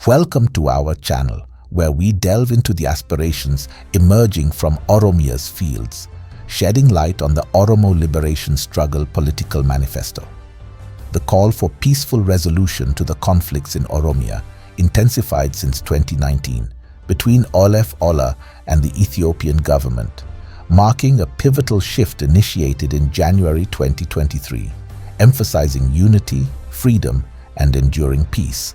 Welcome to our channel, where we delve into the aspirations emerging from Oromia's fields, shedding light on the Oromo Liberation Struggle political manifesto. The call for peaceful resolution to the conflicts in Oromia intensified since 2019 between Olef Ola and the Ethiopian government, marking a pivotal shift initiated in January 2023, emphasizing unity, freedom, and enduring peace.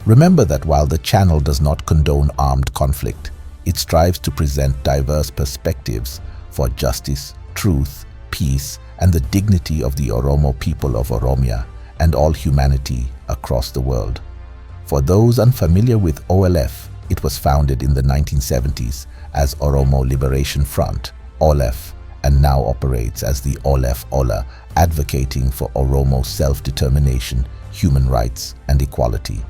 Remember that while the channel does not condone armed conflict, it strives to present diverse perspectives for justice, truth, peace, and the dignity of the Oromo people of Oromia and all humanity across the world. For those unfamiliar with OLF, it was founded in the 1970s as Oromo Liberation Front, OLF, and now operates as the Olef Ola, advocating for Oromo self-determination, human rights, and equality.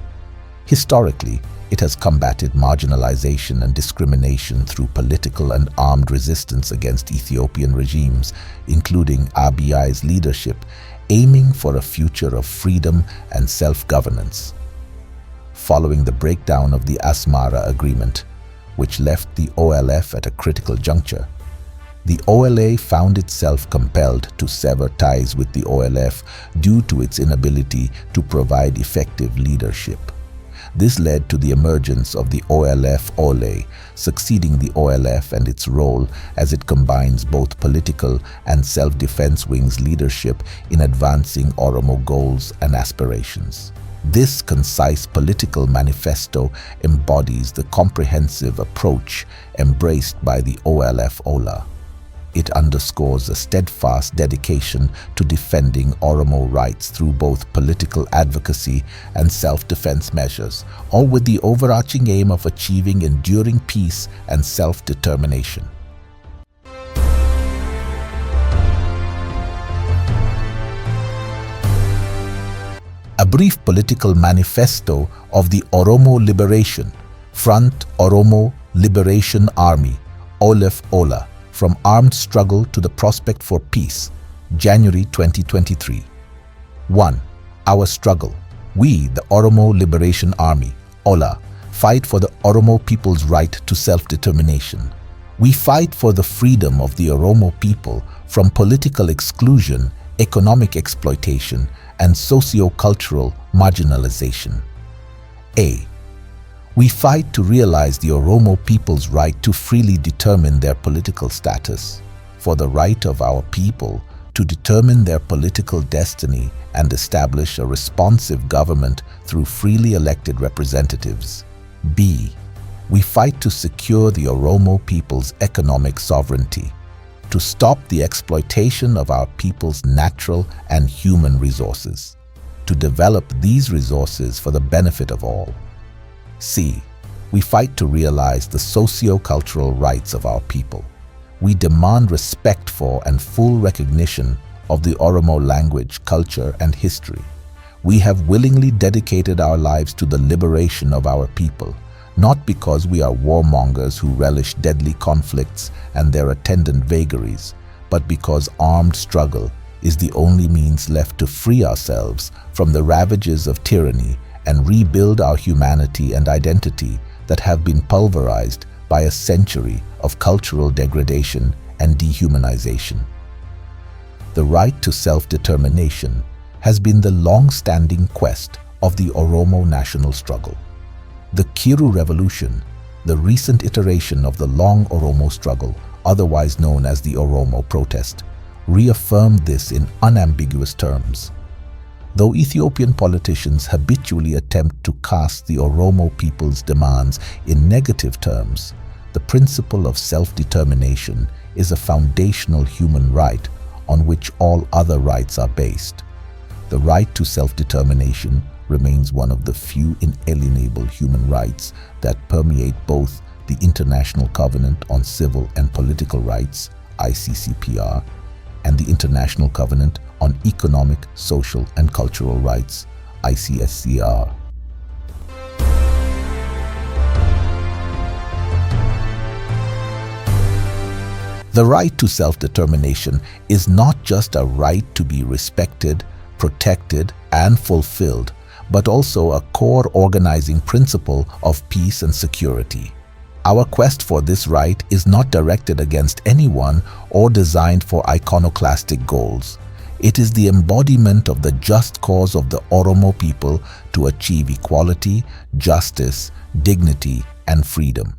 Historically, it has combated marginalization and discrimination through political and armed resistance against Ethiopian regimes, including Abiy's leadership, aiming for a future of freedom and self-governance. Following the breakdown of the Asmara Agreement, which left the OLF at a critical juncture, the OLA found itself compelled to sever ties with the OLF due to its inability to provide effective leadership. This led to the emergence of the OLF-OLA, succeeding the OLF and its role as it combines both political and self-defense wings' leadership in advancing Oromo goals and aspirations. This concise political manifesto embodies the comprehensive approach embraced by the OLF-OLA. It underscores a steadfast dedication to defending Oromo rights through both political advocacy and self-defense measures, all with the overarching aim of achieving enduring peace and self-determination. A brief political manifesto of the Oromo Liberation Front Oromo Liberation Army, Olef Ola, From Armed Struggle to the Prospect for Peace, January 2023. 1. Our struggle. We, the Oromo Liberation Army, OLA, fight for the Oromo people's right to self-determination. We fight for the freedom of the Oromo people from political exclusion, economic exploitation, and socio-cultural marginalization. A. We fight to realize the Oromo people's right to freely determine their political status, for the right of our people to determine their political destiny and establish a responsive government through freely elected representatives. B. We fight to secure the Oromo people's economic sovereignty, to stop the exploitation of our people's natural and human resources, to develop these resources for the benefit of all. C. We fight to realize the socio-cultural rights of our people. We demand respect for and full recognition of the Oromo language, culture, and history. We have willingly dedicated our lives to the liberation of our people, not because we are warmongers who relish deadly conflicts and their attendant vagaries, but because armed struggle is the only means left to free ourselves from the ravages of tyranny and rebuild our humanity and identity that have been pulverized by a century of cultural degradation and dehumanization. The right to self-determination has been the long-standing quest of the Oromo national struggle. The Kiru Revolution, the recent iteration of the long Oromo struggle, otherwise known as the Oromo protest, reaffirmed this in unambiguous terms. Though Ethiopian politicians habitually attempt to cast the Oromo people's demands in negative terms, the principle of self-determination is a foundational human right on which all other rights are based. The right to self-determination remains one of the few inalienable human rights that permeate both the International Covenant on Civil and Political Rights, ICCPR, and the International Covenant on Economic, Social, and Cultural Rights, ICSCR. The right to self-determination is not just a right to be respected, protected, and fulfilled, but also a core organizing principle of peace and security. Our quest for this right is not directed against anyone or designed for iconoclastic goals. It is the embodiment of the just cause of the Oromo people to achieve equality, justice, dignity, and freedom.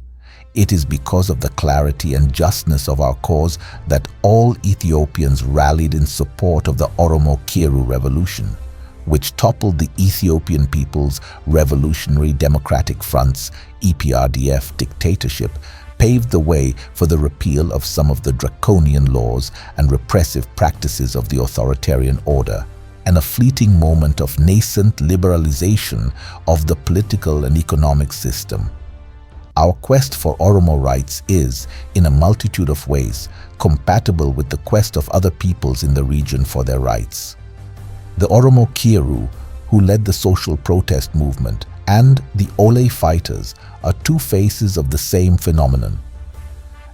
It is because of the clarity and justness of our cause that all Ethiopians rallied in support of the Oromo Kiru Revolution, which toppled the Ethiopian People's Revolutionary Democratic Front's EPRDF dictatorship, paved the way for the repeal of some of the draconian laws and repressive practices of the authoritarian order, and a fleeting moment of nascent liberalization of the political and economic system. Our quest for Oromo rights is, in a multitude of ways, compatible with the quest of other peoples in the region for their rights. The Oromo Kiru, who led the social protest movement, and the Ole fighters are two faces of the same phenomenon.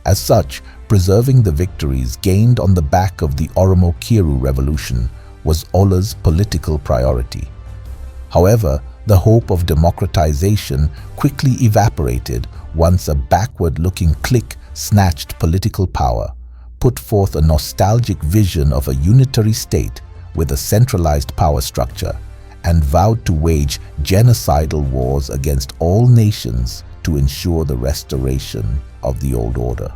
As such, preserving the victories gained on the back of the Oromo Kiru revolution was Ole's political priority. However, the hope of democratization quickly evaporated once a backward-looking clique snatched political power, put forth a nostalgic vision of a unitary state with a centralized power structure, and vowed to wage genocidal wars against all nations to ensure the restoration of the old order.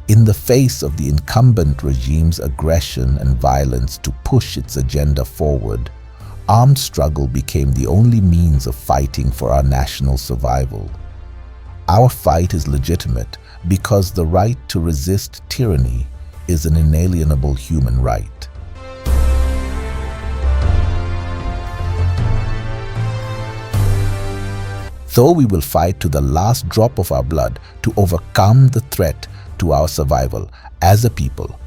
In the face of the incumbent regime's aggression and violence to push its agenda forward, armed struggle became the only means of fighting for our national survival. Our fight is legitimate because the right to resist tyranny is an inalienable human right. Though we will fight to the last drop of our blood to overcome the threat to our survival as a people,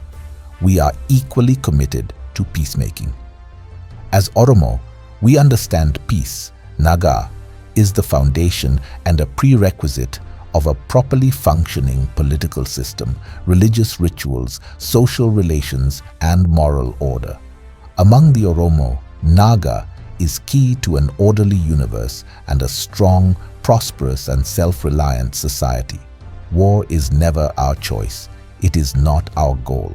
we are equally committed to peacemaking. As Oromo, we understand peace, Naga, is the foundation and a prerequisite of a properly functioning political system, religious rituals, social relations, and moral order. Among the Oromo, Naga is key to an orderly universe and a strong, prosperous, and self-reliant society. War is never our choice. It is not our goal.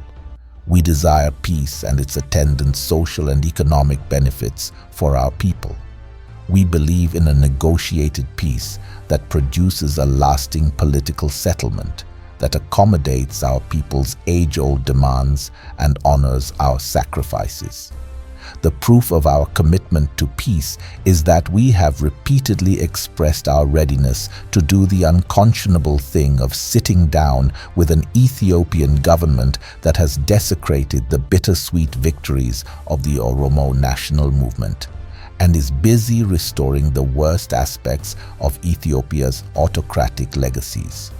We desire peace and its attendant social and economic benefits for our people. We believe in a negotiated peace that produces a lasting political settlement that accommodates our people's age-old demands and honors our sacrifices. The proof of our commitment to peace is that we have repeatedly expressed our readiness to do the unconscionable thing of sitting down with an Ethiopian government that has desecrated the bittersweet victories of the Oromo national movement and is busy restoring the worst aspects of Ethiopia's autocratic legacies.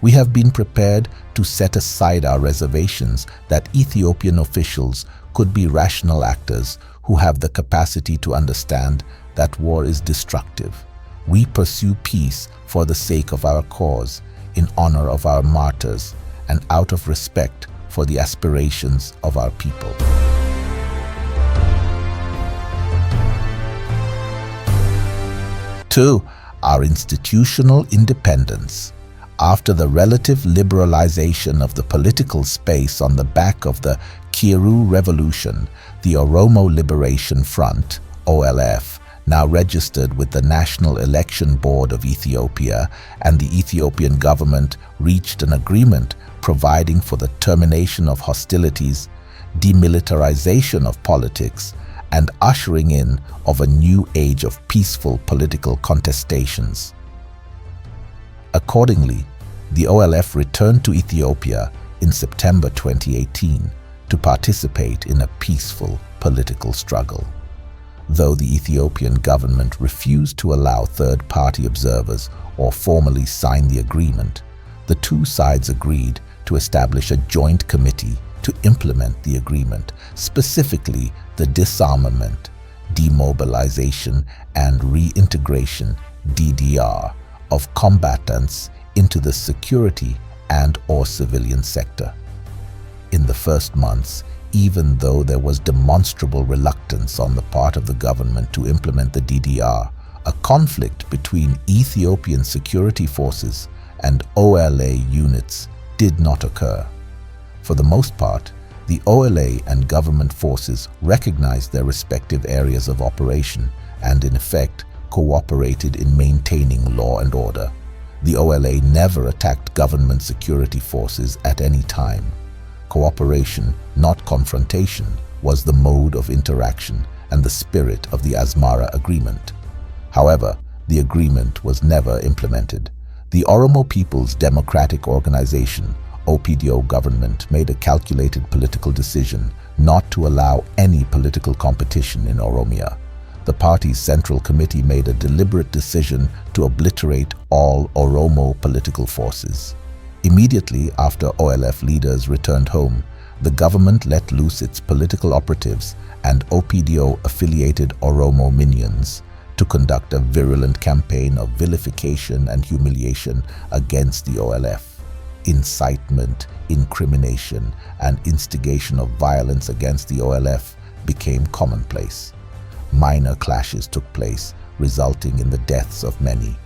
We have been prepared to set aside our reservations that Ethiopian officials could be rational actors who have the capacity to understand that war is destructive. We pursue peace for the sake of our cause, in honor of our martyrs, and out of respect for the aspirations of our people. Two, our institutional independence. After the relative liberalization of the political space on the back of the Kiru Revolution, the Oromo Liberation Front, OLF, now registered with the National Election Board of Ethiopia, and the Ethiopian government reached an agreement providing for the termination of hostilities, demilitarization of politics, and ushering in of a new age of peaceful political contestations. Accordingly, the OLF returned to Ethiopia in September 2018 to participate in a peaceful political struggle. Though the Ethiopian government refused to allow third-party observers or formally sign the agreement, the two sides agreed to establish a joint committee to implement the agreement, specifically the disarmament, demobilization, and reintegration (DDR) of combatants into the security and/or civilian sector. In the first months, even though there was demonstrable reluctance on the part of the government to implement the DDR, a conflict between Ethiopian security forces and OLA units did not occur. For the most part, the OLA and government forces recognized their respective areas of operation and, in effect, cooperated in maintaining law and order. The OLA never attacked government security forces at any time. Cooperation, not confrontation, was the mode of interaction and the spirit of the Asmara Agreement. However, the agreement was never implemented. The Oromo People's Democratic Organization, OPDO government, made a calculated political decision not to allow any political competition in Oromia. The party's Central Committee made a deliberate decision to obliterate all Oromo political forces. Immediately after OLF leaders returned home, the government let loose its political operatives and OPDO-affiliated Oromo minions to conduct a virulent campaign of vilification and humiliation against the OLF. Incitement, incrimination, and instigation of violence against the OLF became commonplace. Minor clashes took place, resulting in the deaths of many.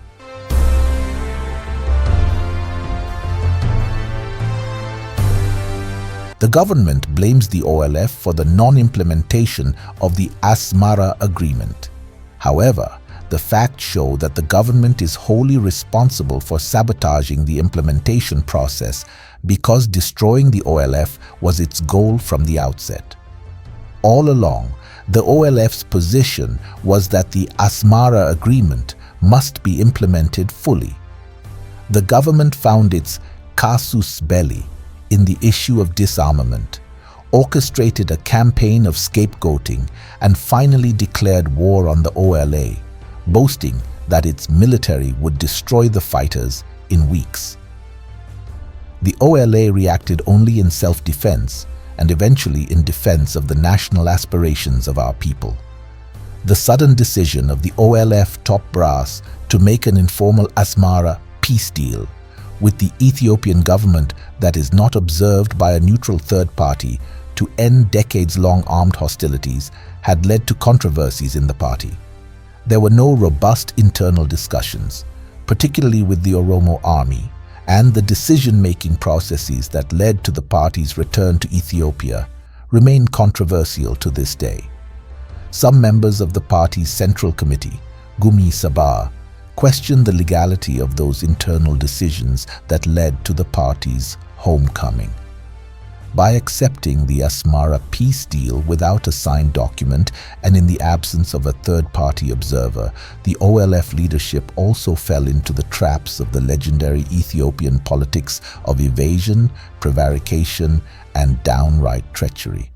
The government blames the OLF for the non-implementation of the Asmara Agreement. However, the facts show that the government is wholly responsible for sabotaging the implementation process because destroying the OLF was its goal from the outset. All along, the OLF's position was that the Asmara Agreement must be implemented fully. The government found its casus belli in the issue of disarmament, orchestrated a campaign of scapegoating, and finally declared war on the OLA, boasting that its military would destroy the fighters in weeks. The OLA reacted only in self-defense and eventually in defense of the national aspirations of our people. The sudden decision of the OLF top brass to make an informal Asmara peace deal with the Ethiopian government that is not observed by a neutral third party to end decades-long armed hostilities had led to controversies in the party. There were no robust internal discussions, particularly with the Oromo army, and the decision-making processes that led to the party's return to Ethiopia remain controversial to this day. Some members of the party's Central Committee, Gumi Sabah, questioned the legality of those internal decisions that led to the party's homecoming. By accepting the Asmara peace deal without a signed document and in the absence of a third-party observer, the OLF leadership also fell into the traps of the legendary Ethiopian politics of evasion, prevarication, and downright treachery.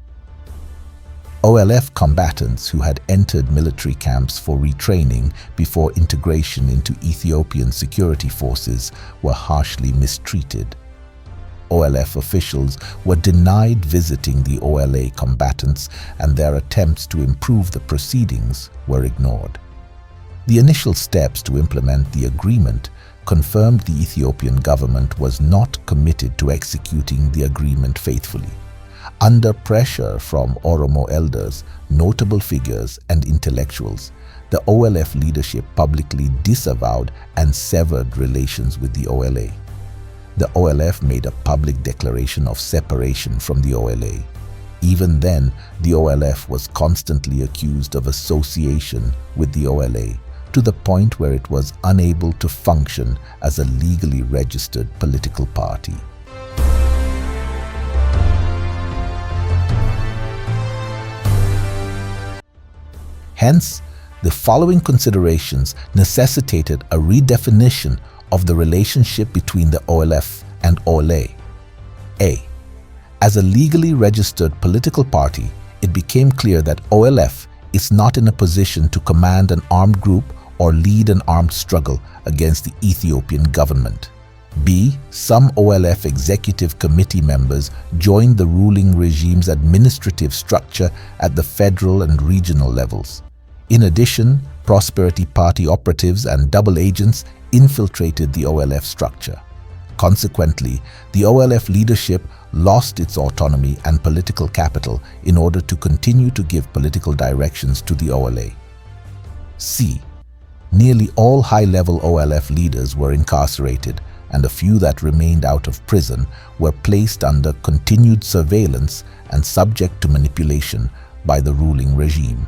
OLF combatants who had entered military camps for retraining before integration into Ethiopian security forces were harshly mistreated. OLF officials were denied visiting the OLA combatants, and their attempts to improve the proceedings were ignored. The initial steps to implement the agreement confirmed the Ethiopian government was not committed to executing the agreement faithfully. Under pressure from Oromo elders, notable figures, and intellectuals, the OLF leadership publicly disavowed and severed relations with the OLA. The OLF made a public declaration of separation from the OLA. Even then, the OLF was constantly accused of association with the OLA, to the point where it was unable to function as a legally registered political party. Hence, the following considerations necessitated a redefinition of the relationship between the OLF and OLA. A. As a legally registered political party, it became clear that OLF is not in a position to command an armed group or lead an armed struggle against the Ethiopian government. B. Some OLF executive committee members joined the ruling regime's administrative structure at the federal and regional levels. In addition, Prosperity Party operatives and double agents infiltrated the OLF structure. Consequently, the OLF leadership lost its autonomy and political capital in order to continue to give political directions to the OLA. C. Nearly all high-level OLF leaders were incarcerated, and a few that remained out of prison were placed under continued surveillance and subject to manipulation by the ruling regime.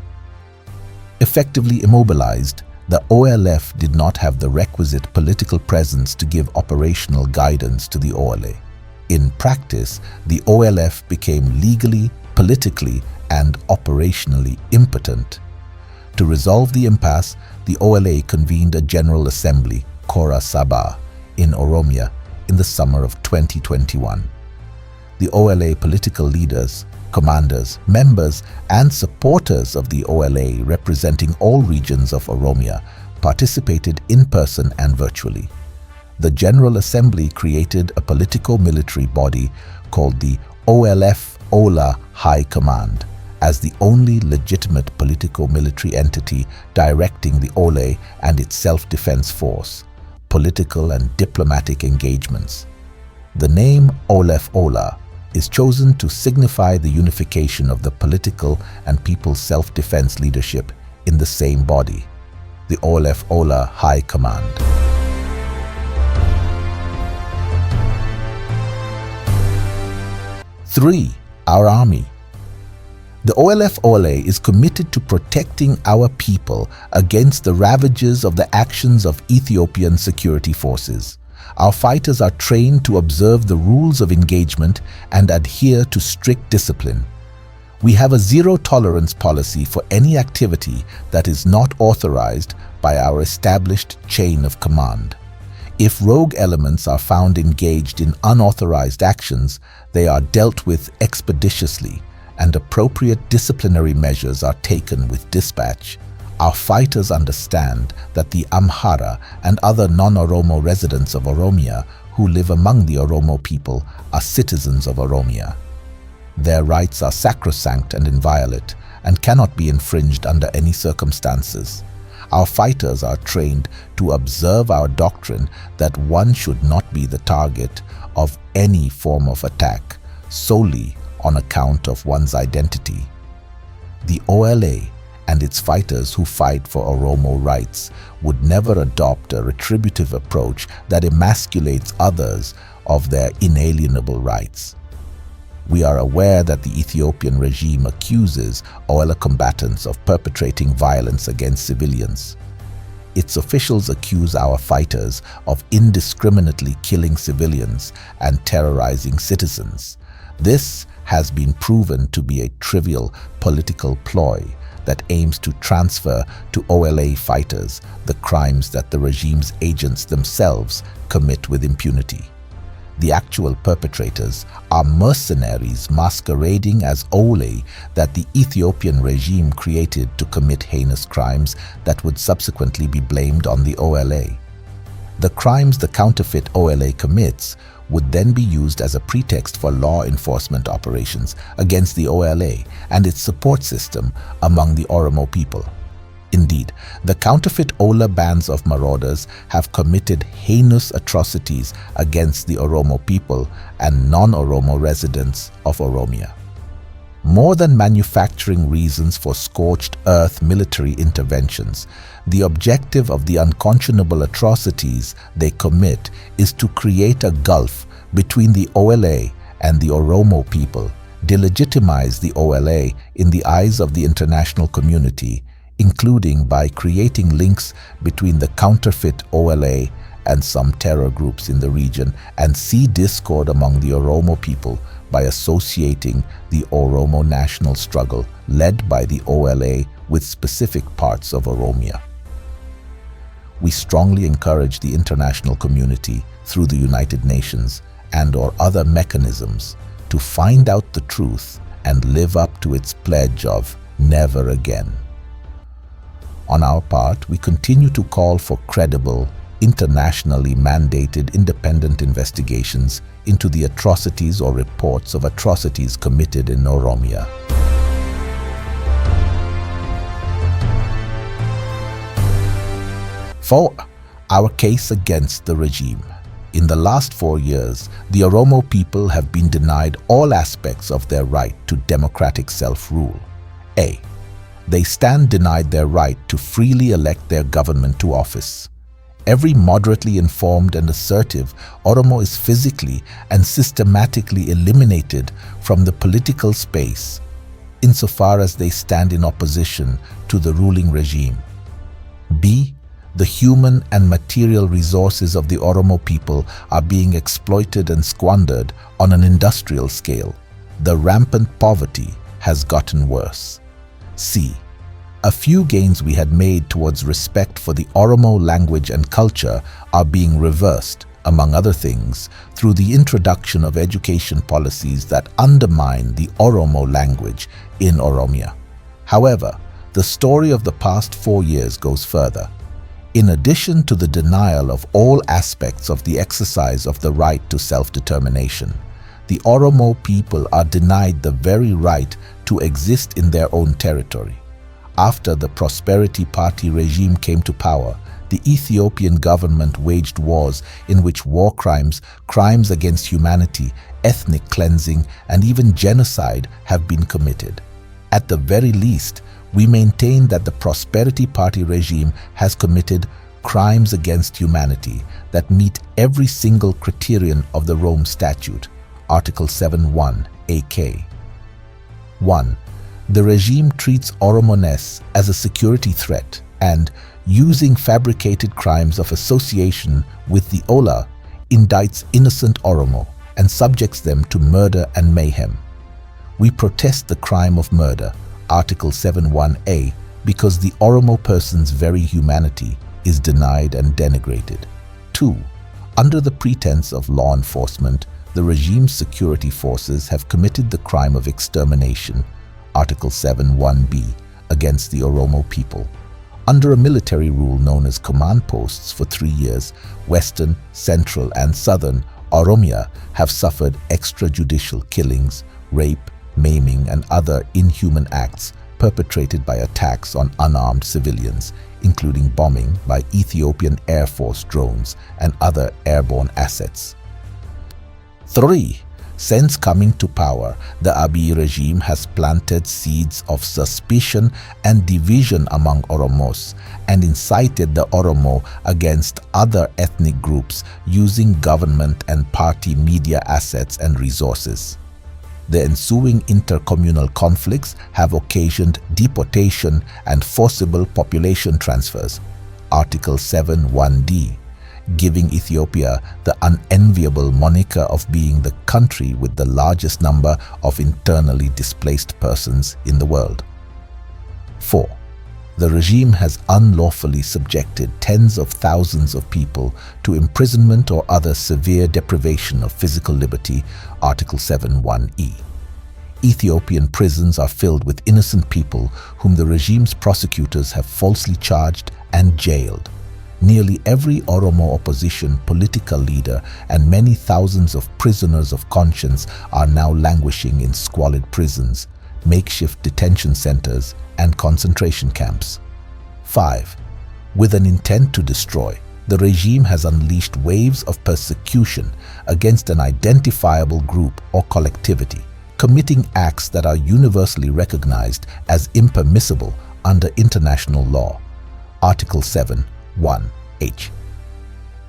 Effectively immobilized, the OLF did not have the requisite political presence to give operational guidance to the OLA. In practice, the OLF became legally, politically, and operationally impotent. To resolve the impasse, the OLA convened a General Assembly, Kora Sabah, in Oromia in the summer of 2021. The OLA political leaders, commanders, members, and supporters of the OLA representing all regions of Oromia participated in person and virtually. The General Assembly created a politico-military body called the OLF-OLA High Command as the only legitimate politico-military entity directing the OLA and its self-defense force, political and diplomatic engagements. The name OLF-OLA is chosen to signify the unification of the political and people's self-defense leadership in the same body, the OLF-OLA High Command. Three, our army. The OLF-OLA is committed to protecting our people against the ravages of the actions of Ethiopian security forces. Our fighters are trained to observe the rules of engagement and adhere to strict discipline. We have a zero-tolerance policy for any activity that is not authorized by our established chain of command. If rogue elements are found engaged in unauthorized actions, they are dealt with expeditiously, and appropriate disciplinary measures are taken with dispatch. Our fighters understand that the Amhara and other non-Oromo residents of Oromia who live among the Oromo people are citizens of Oromia. Their rights are sacrosanct and inviolate and cannot be infringed under any circumstances. Our fighters are trained to observe our doctrine that one should not be the target of any form of attack solely on account of one's identity. The OLA and its fighters who fight for Oromo rights would never adopt a retributive approach that emasculates others of their inalienable rights. We are aware that the Ethiopian regime accuses OLA combatants of perpetrating violence against civilians. Its officials accuse our fighters of indiscriminately killing civilians and terrorizing citizens. This has been proven to be a trivial political ploy that aims to transfer to OLA fighters the crimes that the regime's agents themselves commit with impunity. The actual perpetrators are mercenaries masquerading as OLA that the Ethiopian regime created to commit heinous crimes that would subsequently be blamed on the OLA. The crimes the counterfeit OLA commits would then be used as a pretext for law enforcement operations against the OLA and its support system among the Oromo people. Indeed, the counterfeit OLA bands of marauders have committed heinous atrocities against the Oromo people and non-Oromo residents of Oromia. More than manufacturing reasons for scorched earth military interventions, the objective of the unconscionable atrocities they commit is to create a gulf between the OLA and the Oromo people, delegitimize the OLA in the eyes of the international community, including by creating links between the counterfeit OLA and some terror groups in the region, and see discord among the Oromo people by associating the Oromo national struggle led by the OLA with specific parts of Oromia. We strongly encourage the international community through the United Nations and/or other mechanisms to find out the truth and live up to its pledge of never again. On our part, we continue to call for credible, internationally mandated independent investigations into the atrocities or reports of atrocities committed in Oromia. For our case against the regime. In the last 4 years, the Oromo people have been denied all aspects of their right to democratic self-rule. A. They stand denied their right to freely elect their government to office. Every moderately informed and assertive Oromo is physically and systematically eliminated from the political space insofar as they stand in opposition to the ruling regime. B. The human and material resources of the Oromo people are being exploited and squandered on an industrial scale. The rampant poverty has gotten worse. C. A few gains we had made towards respect for the Oromo language and culture are being reversed, among other things, through the introduction of education policies that undermine the Oromo language in Oromia. However, the story of the past 4 years goes further. In addition to the denial of all aspects of the exercise of the right to self-determination, the Oromo people are denied the very right to exist in their own territory. After the Prosperity Party regime came to power, the Ethiopian government waged wars in which war crimes, crimes against humanity, ethnic cleansing, and even genocide have been committed. At the very least, we maintain that the Prosperity Party regime has committed crimes against humanity that meet every single criterion of the Rome Statute, Article 7.1 AK. 1. The regime treats Oromoness as a security threat and, using fabricated crimes of association with the Ola, indicts innocent Oromo and subjects them to murder and mayhem. We protest the crime of murder, Article 7.1a, because the Oromo person's very humanity is denied and denigrated. 2. Under the pretense of law enforcement, the regime's security forces have committed the crime of extermination, Article 7.1b, against the Oromo people. Under a military rule known as command posts for 3 years, Western, Central, and Southern Oromia have suffered extrajudicial killings, rape, maiming, and other inhuman acts perpetrated by attacks on unarmed civilians, including bombing by Ethiopian Air Force drones and other airborne assets. 3. Since coming to power, the Abiy regime has planted seeds of suspicion and division among Oromos and incited the Oromo against other ethnic groups using government and party media assets and resources. The ensuing intercommunal conflicts have occasioned deportation and forcible population transfers, Article 7.1d, giving Ethiopia the unenviable moniker of being the country with the largest number of internally displaced persons in the world. 4. The regime has unlawfully subjected tens of thousands of people to imprisonment or other severe deprivation of physical liberty, Article 7.1e. Ethiopian prisons are filled with innocent people whom the regime's prosecutors have falsely charged and jailed. Nearly every Oromo opposition political leader and many thousands of prisoners of conscience are now languishing in squalid prisons, makeshift detention centers, and concentration camps. 5. With an intent to destroy, the regime has unleashed waves of persecution against an identifiable group or collectivity, committing acts that are universally recognized as impermissible under international law. Article 7.1h.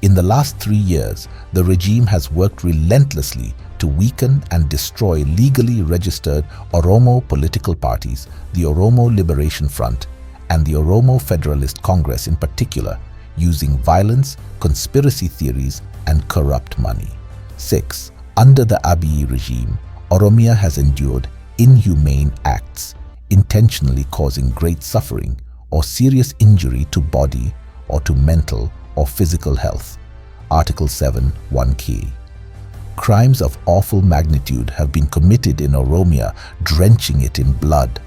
In the last 3 years, the regime has worked relentlessly to weaken and destroy legally registered Oromo political parties, the Oromo Liberation Front, and the Oromo Federalist Congress in particular, using violence, conspiracy theories, and corrupt money. 6. Under the Abiy regime, Oromia has endured inhumane acts, intentionally causing great suffering or serious injury to body or to mental or physical health. Article 7.1k. Crimes of awful magnitude have been committed in Oromia, drenching it in blood.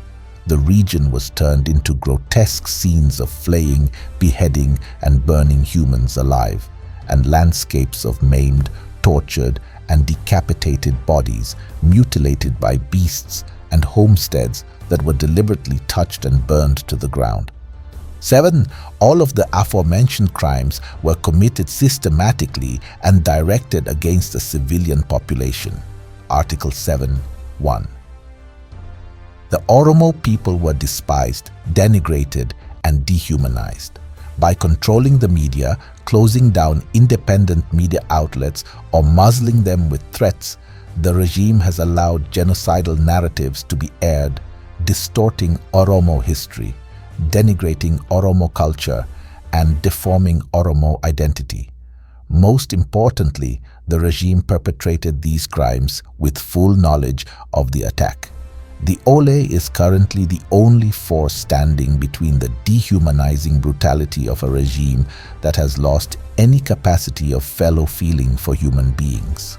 The region was turned into grotesque scenes of flaying, beheading, and burning humans alive, and landscapes of maimed, tortured, and decapitated bodies mutilated by beasts, and homesteads that were deliberately touched and burned to the ground. 7. All of the aforementioned crimes were committed systematically and directed against the civilian population. Article 7(1). The Oromo people were despised, denigrated, and dehumanized. By controlling the media, closing down independent media outlets, or muzzling them with threats, the regime has allowed genocidal narratives to be aired, distorting Oromo history, denigrating Oromo culture, and deforming Oromo identity. Most importantly, the regime perpetrated these crimes with full knowledge of the attack. The Ole is currently the only force standing between the dehumanizing brutality of a regime that has lost any capacity of fellow feeling for human beings,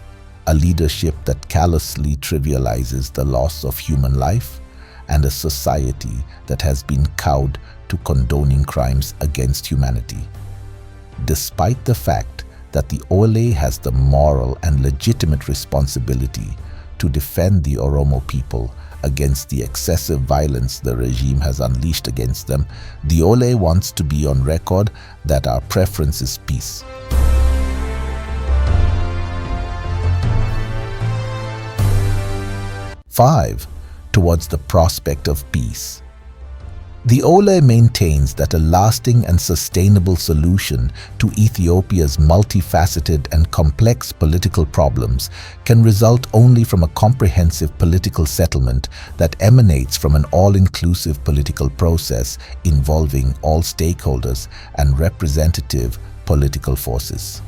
a leadership that callously trivializes the loss of human life, and a society that has been cowed to condoning crimes against humanity. Despite the fact that the Ole has the moral and legitimate responsibility to defend the Oromo people against the excessive violence the regime has unleashed against them, the Ole wants to be on record that our preference is peace. Five, towards the prospect of peace. The Ole maintains that a lasting and sustainable solution to Ethiopia's multifaceted and complex political problems can result only from a comprehensive political settlement that emanates from an all-inclusive political process involving all stakeholders and representative political forces.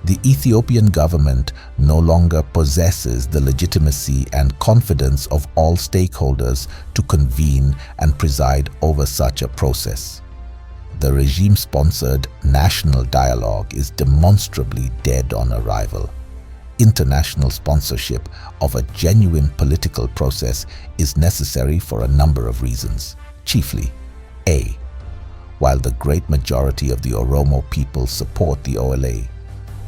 The Ethiopian government no longer possesses the legitimacy and confidence of all stakeholders to convene and preside over such a process. The regime-sponsored national dialogue is demonstrably dead on arrival. International sponsorship of a genuine political process is necessary for a number of reasons. Chiefly, A. While the great majority of the Oromo people support the OLA,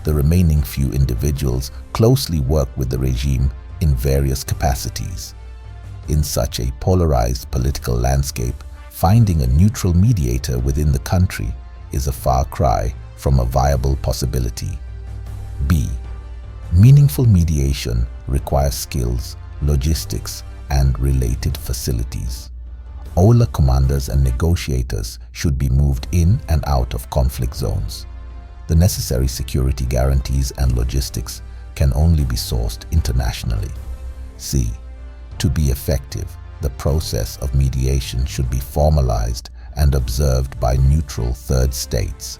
the remaining few individuals closely work with the regime in various capacities. In such a polarized political landscape, finding a neutral mediator within the country is a far cry from a viable possibility. B. Meaningful mediation requires skills, logistics, and related facilities. OLA commanders and negotiators should be moved in and out of conflict zones. The necessary security guarantees and logistics can only be sourced internationally. C. To be effective, the process of mediation should be formalized and observed by neutral third states.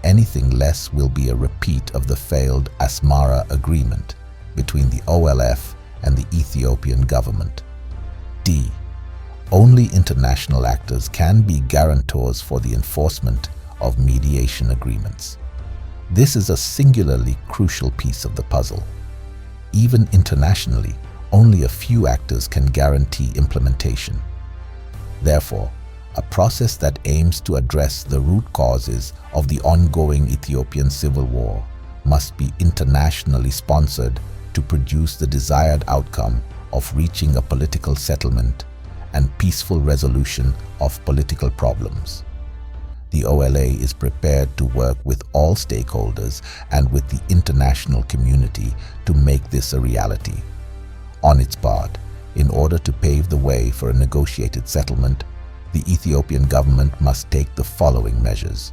Anything less will be a repeat of the failed Asmara Agreement between the OLF and the Ethiopian government. D. Only international actors can be guarantors for the enforcement of mediation agreements. This is a singularly crucial piece of the puzzle. Even internationally, only a few actors can guarantee implementation. Therefore, a process that aims to address the root causes of the ongoing Ethiopian civil war must be internationally sponsored to produce the desired outcome of reaching a political settlement and peaceful resolution of political problems. The OLA is prepared to work with all stakeholders and with the international community to make this a reality. On its part, in order to pave the way for a negotiated settlement, the Ethiopian government must take the following measures.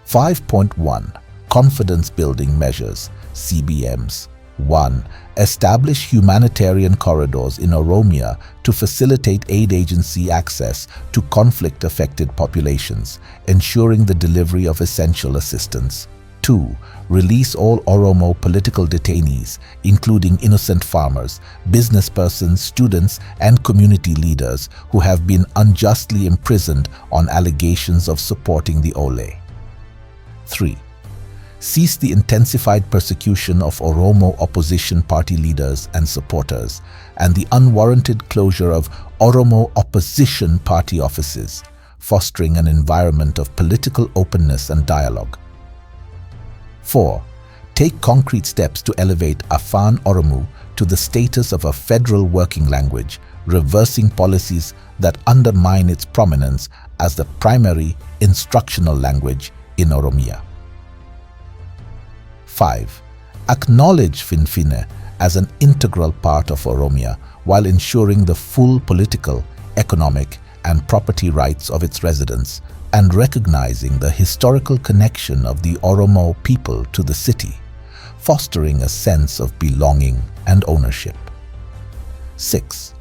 (5.1) Confidence-building measures, CBMs. 1. Establish humanitarian corridors in Oromia to facilitate aid agency access to conflict-affected populations, ensuring the delivery of essential assistance. 2. Release all Oromo political detainees, including innocent farmers, business persons, students, and community leaders who have been unjustly imprisoned on allegations of supporting the Ole. 3. Cease the intensified persecution of Oromo opposition party leaders and supporters, and the unwarranted closure of Oromo opposition party offices, fostering an environment of political openness and dialogue. 4. Take concrete steps to elevate Afan Oromo to the status of a federal working language, reversing policies that undermine its prominence as the primary instructional language in Oromia. 5. Acknowledge Finfinne as an integral part of Oromia while ensuring the full political, economic, and property rights of its residents, and recognizing the historical connection of the Oromo people to the city, fostering a sense of belonging and ownership. 6.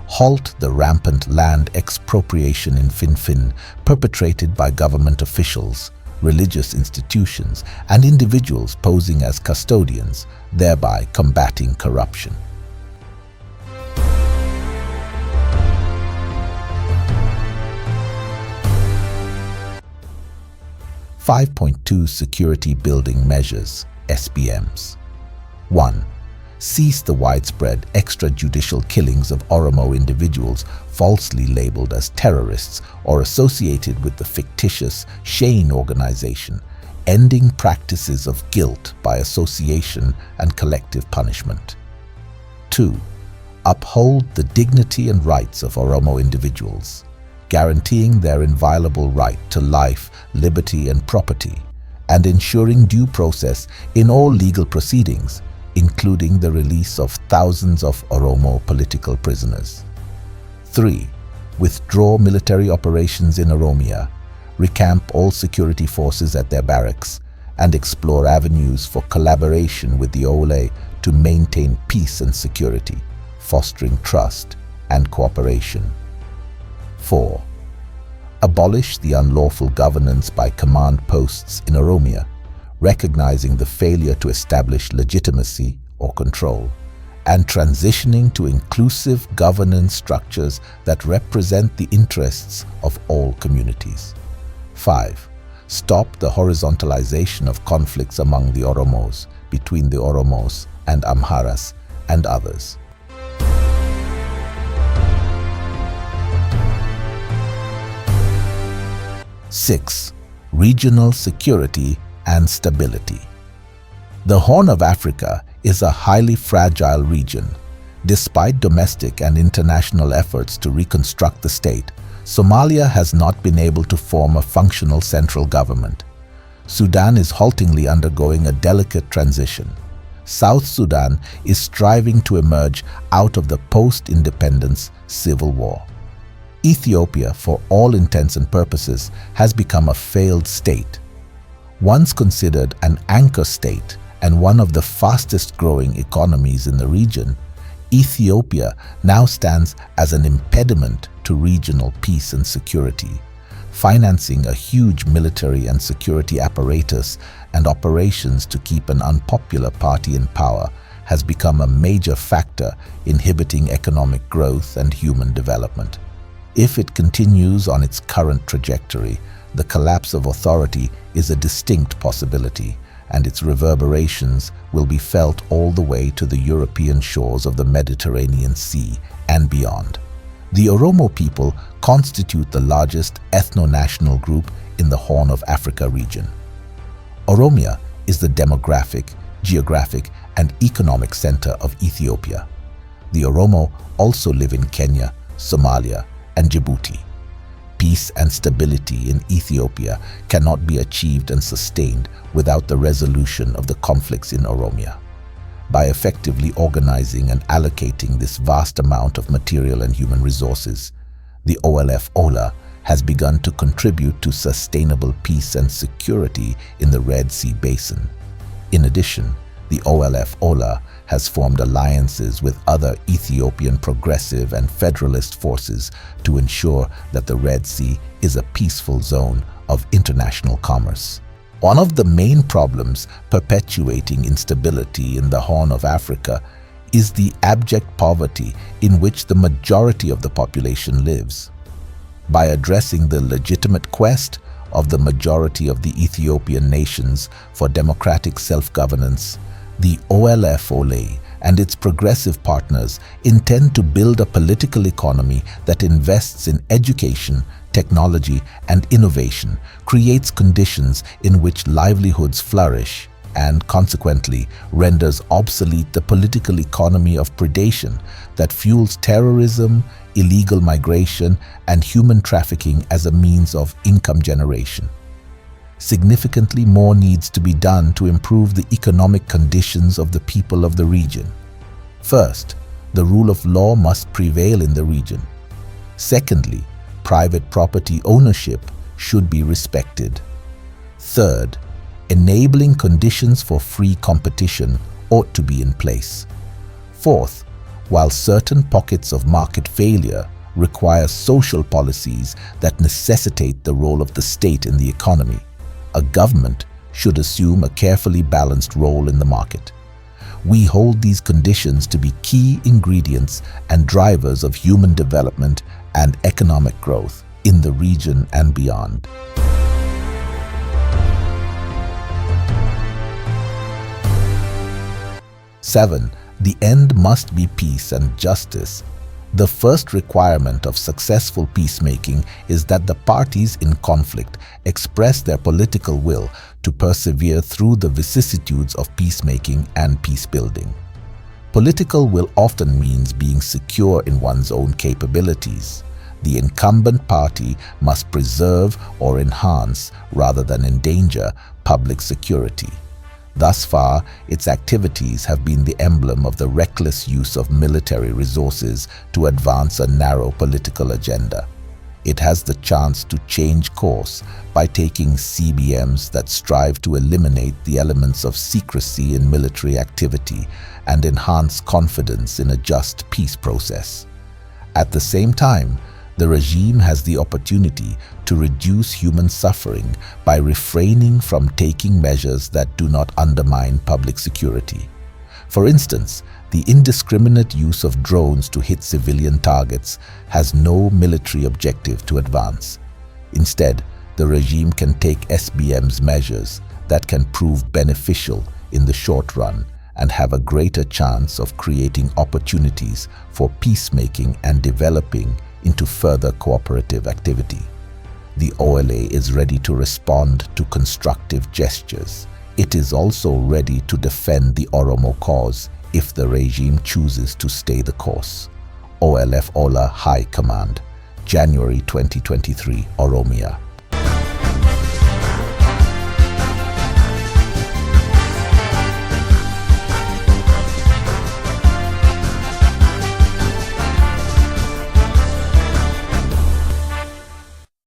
Halt the rampant land expropriation in Finfinne perpetrated by government officials, religious institutions, and individuals posing as custodians, thereby combating corruption. 5.2 Security Building Measures, SBMs. 1. Cease the widespread extrajudicial killings of Oromo individuals falsely labeled as terrorists or associated with the fictitious Shane organization, ending practices of guilt by association and collective punishment. 2. Uphold the dignity and rights of Oromo individuals, guaranteeing their inviolable right to life, liberty, and property, and ensuring due process in all legal proceedings, including the release of thousands of Oromo political prisoners. 3. Withdraw military operations in Oromia, recamp all security forces at their barracks, and explore avenues for collaboration with the OLA to maintain peace and security, fostering trust and cooperation. 4. Abolish the unlawful governance by command posts in Oromia, recognizing the failure to establish legitimacy or control, and transitioning to inclusive governance structures that represent the interests of all communities. 5. Stop the horizontalization of conflicts among the Oromos, between the Oromos and Amharas and others. 6. Regional security and stability. The Horn of Africa is a highly fragile region. Despite domestic and international efforts to reconstruct the state, Somalia has not been able to form a functional central government. Sudan is haltingly undergoing a delicate transition. South Sudan is striving to emerge out of the post-independence civil war. Ethiopia, for all intents and purposes, has become a failed state. Once considered an anchor state and one of the fastest-growing economies in the region, Ethiopia now stands as an impediment to regional peace and security, financing a huge military and security apparatus and operations to keep an unpopular party in power has become a major factor inhibiting economic growth and human development. If it continues on its current trajectory, the collapse of authority is a distinct possibility, and its reverberations will be felt all the way to the European shores of the Mediterranean Sea and beyond. The Oromo people constitute the largest ethno-national group in the Horn of Africa region. Oromia is the demographic, geographic, and economic center of Ethiopia. The Oromo also live in Kenya, Somalia, and Djibouti. Peace and stability in Ethiopia cannot be achieved and sustained without the resolution of the conflicts in Oromia. By effectively organizing and allocating this vast amount of material and human resources, the OLF-OLA has begun to contribute to sustainable peace and security in the Red Sea Basin. In addition, the OLF-OLA has formed alliances with other Ethiopian progressive and federalist forces to ensure that the Red Sea is a peaceful zone of international commerce. One of the main problems perpetuating instability in the Horn of Africa is the abject poverty in which the majority of the population lives. By addressing the legitimate quest of the majority of the Ethiopian nations for democratic self-governance, the OLF-OLA and its progressive partners intend to build a political economy that invests in education, technology, and innovation, creates conditions in which livelihoods flourish, and consequently renders obsolete the political economy of predation that fuels terrorism, illegal migration, and human trafficking as a means of income generation. Significantly more needs to be done to improve the economic conditions of the people of the region. First, the rule of law must prevail in the region. Secondly, private property ownership should be respected. Third, enabling conditions for free competition ought to be in place. Fourth, while certain pockets of market failure require social policies that necessitate the role of the state in the economy, a government should assume a carefully balanced role in the market. We hold these conditions to be key ingredients and drivers of human development and economic growth in the region and beyond. Seven, the end must be peace and justice. The first requirement of successful peacemaking is that the parties in conflict express their political will to persevere through the vicissitudes of peacemaking and peace-building. Political will often means being secure in one's own capabilities. The incumbent party must preserve or enhance, rather than endanger, public security. Thus far, its activities have been the emblem of the reckless use of military resources to advance a narrow political agenda. It has the chance to change course by taking CBMs that strive to eliminate the elements of secrecy in military activity and enhance confidence in a just peace process. At the same time, the regime has the opportunity to reduce human suffering by refraining from taking measures that do not undermine public security. For instance, the indiscriminate use of drones to hit civilian targets has no military objective to advance. Instead, the regime can take SBM's measures that can prove beneficial in the short run and have a greater chance of creating opportunities for peacemaking and developing into further cooperative activity. The OLA is ready to respond to constructive gestures. It is also ready to defend the Oromo cause if the regime chooses to stay the course. OLF Ola High Command, January 2023, Oromia.